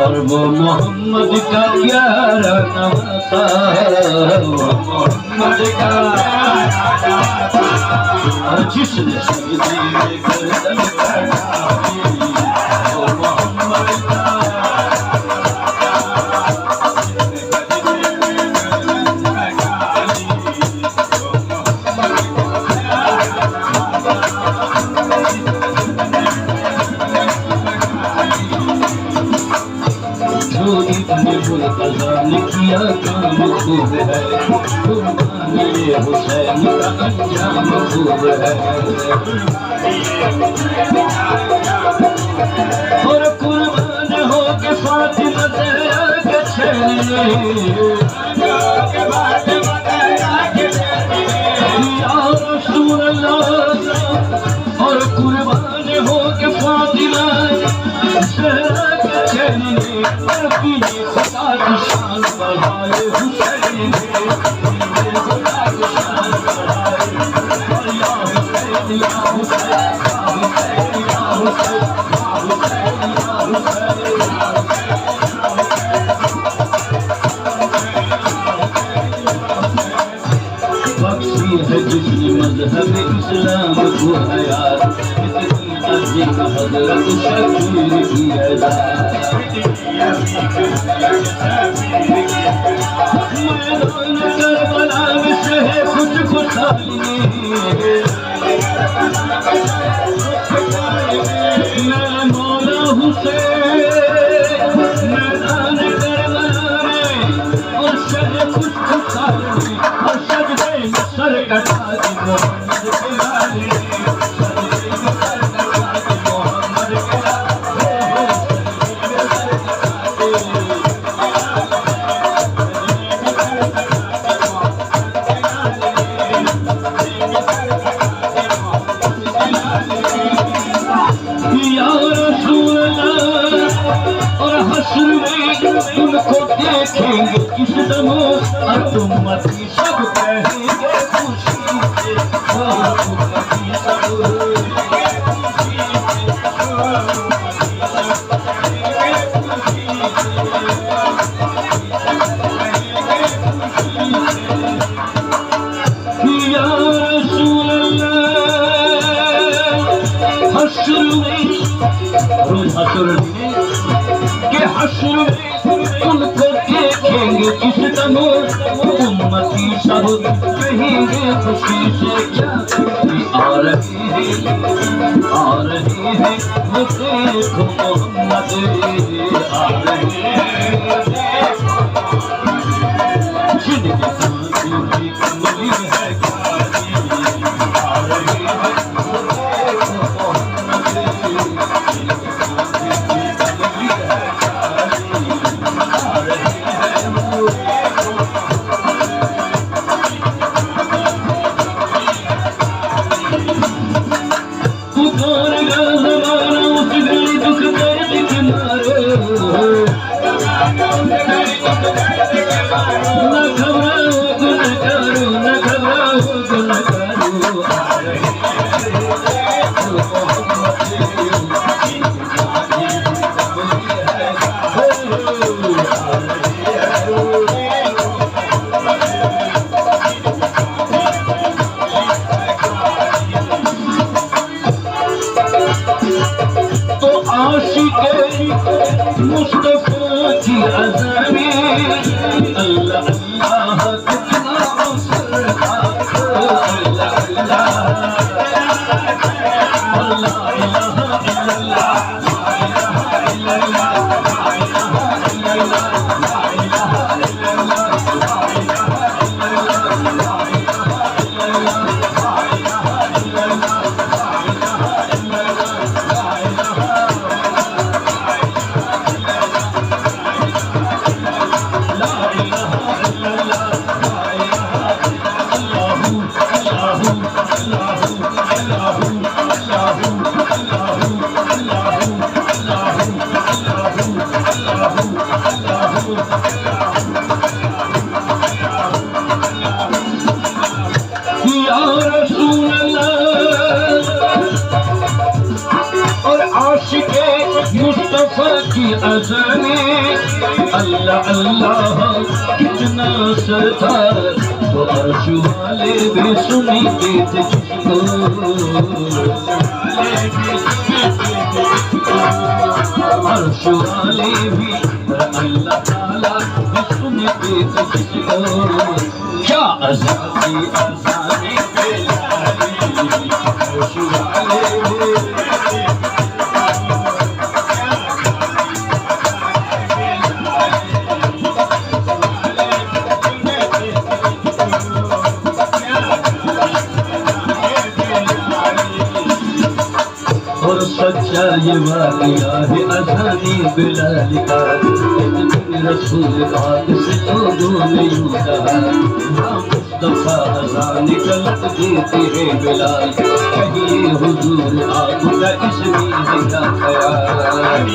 और वो मोहम्मद का प्यारा नवासा, मोहम्मद का और जिसने सजदे में गर्दन कटाई, वो मोहम्मद का किया काम खूब है, कुर्बानी हुसैन का अंजाम खूब है। और कुर्बान हो के फातिमा ज़हरा के छेड़े, या रसूल अल्लाह। और कुर्बान हो के फातिमा ज़हरा के छेड़े, नबी ने खुदा की शान बढ़ाए हुसैन ने, खुदा की शान बढ़ाए। या हुसैन या हुसैन या हुसैन या हुसैन या हुसैन या हुसैन। बख्शी है जिसने मज़हब इस्लाम को हयात, इतनी अज़ीम हज़रत शकीर की अदा। मैदान करबला में शहे खुद खुशहाली, मैं मौला हुसैन मैदान करबला में, और शहे खुद खुशहाली, और सजदे में सर कटा दी मोहम्मद के लाले, सजदे में सर कटा दी मोहम्मद के लाले। तुमको देखेंगे किस दम, और उम्मती सब कहेंगे खुशी से, उम्मती सब या रसूल अल्लाह। हश्र में रोज हश्र के हश्र में तुमको देखेंगे किस दम, उम्मती सब कहेंगे खुशी से, क्या आ रहे हैं वो देखो मोहम्मद आ रहे हैं, जिनके सांसों की कमली है ख्याली, आ रहे हैं वो देखो मोहम्मद, जिनके सांसों की कमली है ख्याली, आ रहे हैं वो देखो। पुकारेगा ज़माना उस घड़ी दुख दर्द के मारे, न घबराओ गुनहगारो, न घबराओ गुनहगारो, आ रहे हैं मोहम्मद, जिनके सांसों की कमली है ख्याली, आ रहे हैं वो देखो। तो आशिक़े मुस्तफ़ा की अज़ामी, अल्लाह अल्लाह कितना मौसर था, अल्लाह अल्लाह अल्लाह इलाहा इल्लल्लाह, ला इलाहा इल्लल्लाह, ला इलाहा इल्लल्लाह, ला इलाहा इल्लल्लाह, ला इलाहा इल्लल्लाह, ला इलाहा इल्लल्लाह, ला मुस्तफा की अज़ाने अल्लाह अल्लाह कितना सरदार तो अर्श वाले भी सुनते थे जिसको अर्श वाले भी अल्लाह ताला भी सुनते थे जिसको क्या अज़ाने अज़ाने अर्श वाले सच्चा ये वाक़या है अज़ाने बिलाल का रसूल पाक से लोगों ने यूं कहा मुस्तफा अज़ान गलत देते हैं बिलाल कहिए हुजूर आपका इसमें है क्या ख्याल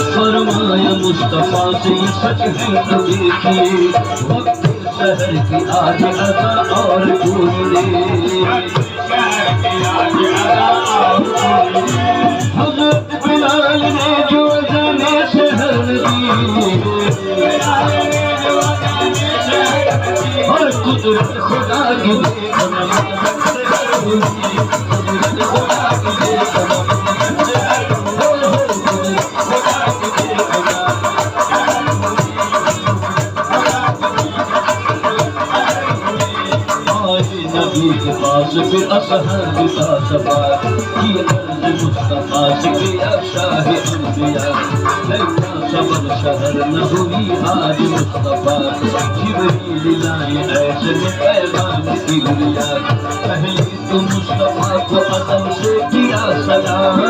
फरमाया मुस्तफा से सच है तो देखिए वक्त शहर की आज अज़ा और पूरे हज़रत बिलाल ने जो अज़ाने शहर दी और कुदरत खुदा की नबी के पास फिर असहाब का सवाल की अर्ज़ मुस्तफा से किया शाह अंबिया लैला सबर शहर न हुई आज मुस्तफा जिब्रील लाए ऐसे में पैगाम किबरिया पहले तो मुस्तफा को अदब से किया सलाम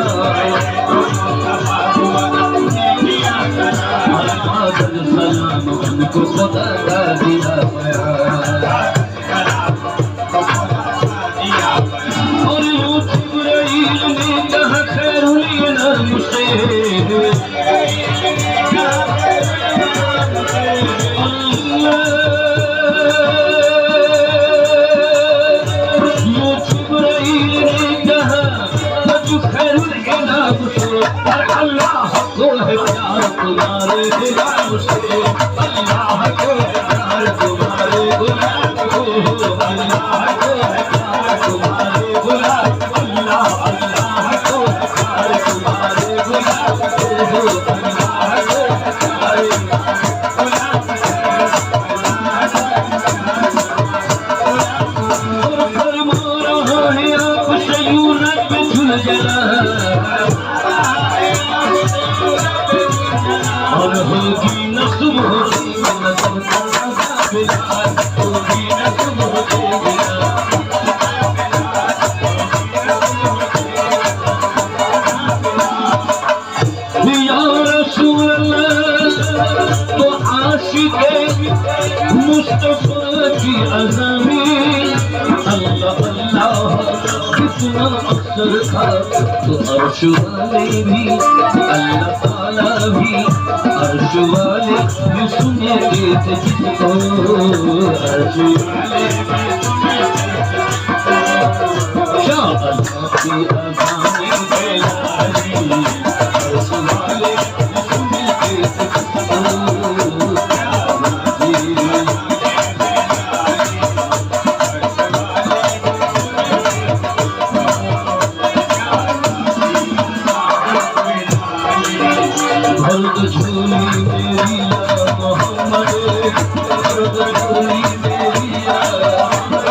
सलाम उनको खुदा का दिया बयान अल्लाह को है प्यार तुम्हारे गुलाम से अल्लाह को है प्यार तुम्हारे गुलाम को अल्लाह को है प्यार तुम्हारे गुलाम अल्लाह अल्लाह को है प्यार तुम्हारे गुलाम को अल्लाह को है प्यार फरमा रहा है आप से यूं रब झुल जला और होगी न सुबह होगी न होगी न सुबह होगी या रसूल अल्लाह तो आशिक़े मुस्तफा की अज़ाने अल्लाह अल्लाह कितना अक्सर था तो अर्श वाले भी अल्लाह ताला भी अर्श वाले भी सुनते थे जिसको अर्श वाले क्या अल्लाह की अज़ाने बिलाली अर्श वाले भी सुनते थे जिसको झोली मेरी या मोहम्मद झोली मेरी या मोहम्मद